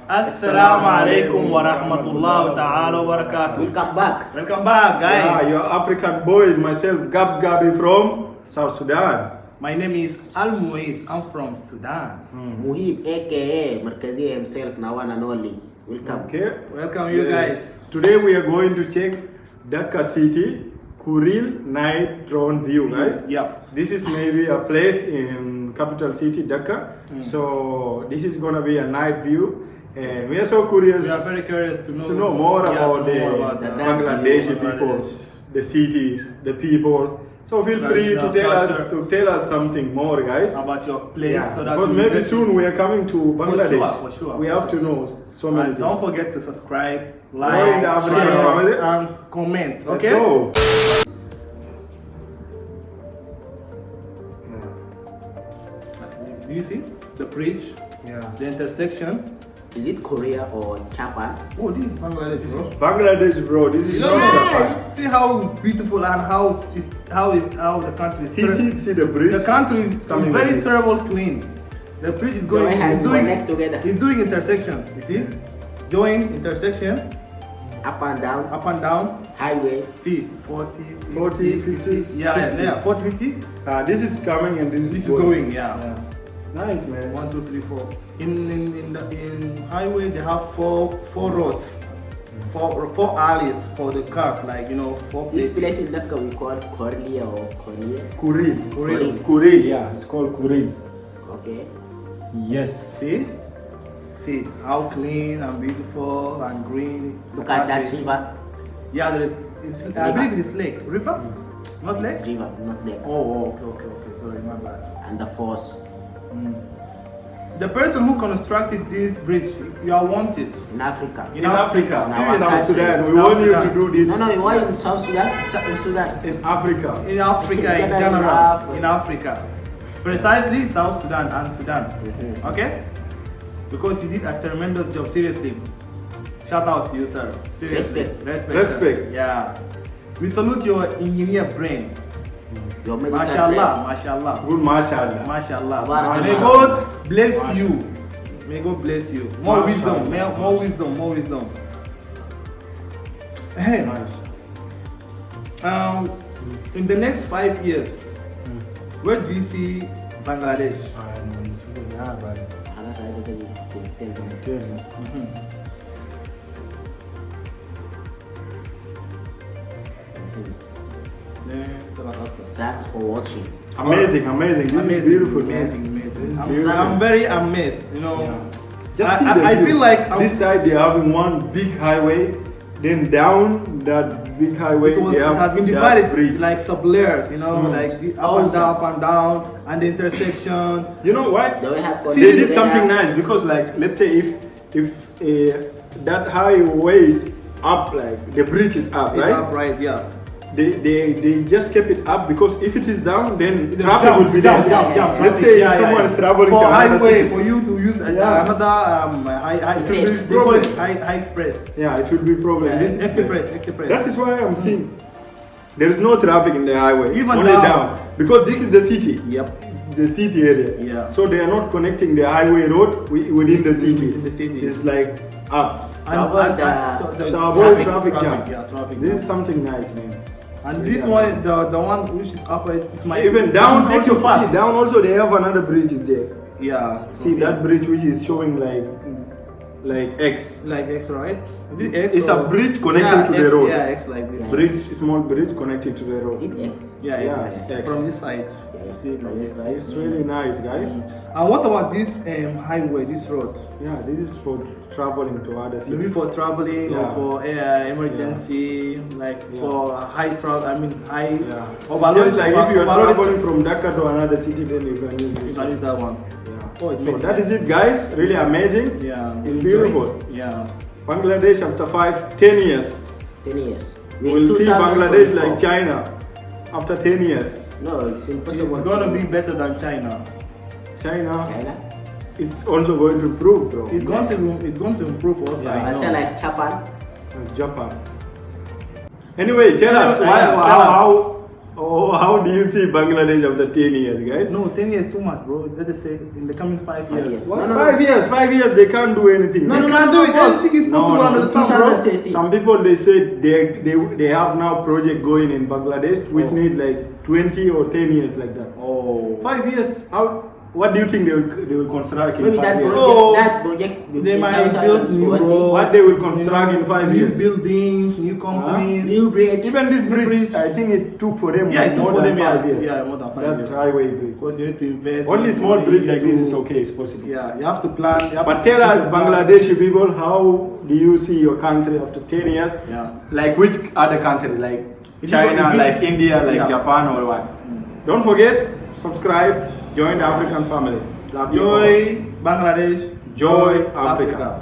Assalamu alaikum wa rahmatullahi ta'ala wa barakatuh. Welcome back. Welcome back, guys. Yeah, your African boys, myself, Gabs Gabi from South Sudan. My name is Al Muiz. I'm from Sudan. Muhib aka Markazi himself, now one and only. Welcome. Okay. Welcome, you guys. Today we are going to check Dhaka City, Kuril night drone view, guys. Yep. This is maybe a place in capital city Dhaka. So this is gonna be a night view, and we are so curious. We are very curious to know more yeah, about to the know about that. Bangladeshi people, the city, the people. So feel free to tell us something more, guys. About your place. Yeah, So that because maybe soon we are coming to Bangladesh. For sure. We have to know so many And things. don't forget to subscribe, Join like, the African share, family. and comment. Let's Okay. go. Do you see the bridge? Yeah. The intersection. Is it Korea or Japan? Oh, this is Bangladesh, bro. Bangladesh, bro. This is not Japan. See how beautiful and how the country is. See the bridge. The country is coming very like this. terrible clean. The bridge is going. Connect together. It's doing intersection. You see, join intersection, Up and down. up and down. Highway. See, 40, 40, 50, yeah, 60. yeah, 40, 50. This is coming and this This is is going, yeah. Nice, man. 1, 2, 3, 4. In highway they have four roads, four alleys for the cars, like four This places. place in Dhaka we call Korea or Korea. Kuril. Kuril. Kuril, yeah. It's called Kuril. Okay. Yes. See how clean and beautiful and green. Look the at that country is. river. Yeah, there is. I believe it is lake. River? Not lake? River, not lake. Oh, okay. Sorry, my bad. And the force. The person who constructed this bridge, you are wanted. In Africa. In Africa, our South country. Sudan. We South want you Sudan. to do this. No, why in South Sudan? In Sudan. In Africa. In Africa, in general. In Africa. Precisely South Sudan and Sudan. Okay? Because you did a tremendous job, seriously. Shout out to you, sir. Seriously. Respect. Sir. Yeah. We salute your engineer brain. Your medical Mashallah, mashallah. Good, mashallah. Mashallah. Barakallah. May God bless you. May God bless you. More Mashallah. wisdom, more wisdom. Hey, Nice. in the next 5 years, where do you see Bangladesh? Thanks for watching. Amazing. This is beautiful, man. Amazing. This is beautiful. I'm very amazed. Just see I view. feel like this side they're having one big highway, then down that big highway it they have has been that divided bridge. like sub-layers, like the up and down, and the intersection. You know why? They will have They did something nice because, like, let's say if that highway is up, like the bridge is up, It's right? up, right? Yeah. They just kept it up because if it is down, then It's traffic jump, will be jump, there. jump, Let's traffic, say yeah, someone yeah. is traveling for to another highway city. for you to use Yeah. another high Express. express. They call it high express. Yeah, it will be problem. Yeah, This is express. That is why I'm seeing there is no traffic in the highway. Even only down. down because this is the city. Yep. The city area. Yeah. So they are not connecting the highway road within the city. In the city. It's like up. To avoid To the avoid traffic jam. Yeah, traffic. This jam. is something nice, man. And this one, the one which is up, it might Even down take you also, fast. see, down also they have another bridge is there. Yeah. See that bridge which is showing like X. Like X, right? Is it X? It's or- a bridge connecting Yeah, to X, the road. Yeah, X like this. Bridge, small bridge connected to the Is road. it X? Yeah, Yeah, X. X. From this side. Yeah, See, from this side. It's really nice, guys. And what about this highway, this road? Yeah, this is for traveling to other Maybe cities. for traveling Yeah. or for emergency, like Yeah. for high travel. I mean high. Yeah. Overload, Just like if you are overload, traveling from Dhaka to another city, then you can use you this. can use that one. Yeah. Oh, it So makes that sense. is it, guys. Really amazing. Yeah. It's beautiful. Yeah. Bangladesh after 10 years. 10 years. We will see 2024. Bangladesh like China after 10 years. No, it's It's impossible. gonna be better than China. China China. is also going to improve, bro. It's going to improve also. Yeah. I I know. say like Japan. Japan. Anyway, tell us Tell why, us. how Oh, how do you see Bangladesh after 10 years, guys? No, 10 years too much, bro. Let us say in the coming 5 years. years. What? No, no, 5 years, they can't do anything. No, They no, can't do it. because- Everything is possible No, under no. the sun, bro. 2030. Some people they said they have now project going in Bangladesh which Oh. need like 20 or 10 years like that. Oh. 5 years, how? What do you think they will construct in Maybe 5 that years? project, Oh, that project they in might build new 2020. roads. What they will construct in 5 new years? buildings, new companies. New bridge. Even this New bridge, bridge. I think it took for them Yeah, it took more for than them 5 years. yeah, more than 5 That years. highway bridge. Because you need to invest. Only you small need bridge to- like this is okay, it's possible. Yeah, you have to plan. You have But to tell us, plan. Bangladeshi people, how do you see your country after 10 years? Yeah. Like which other country? Like If you China, go- if you- like India, like Yeah. Japan or what? Don't forget, subscribe, join the African family. Love you all. Joy Bangladesh. Joy Africa.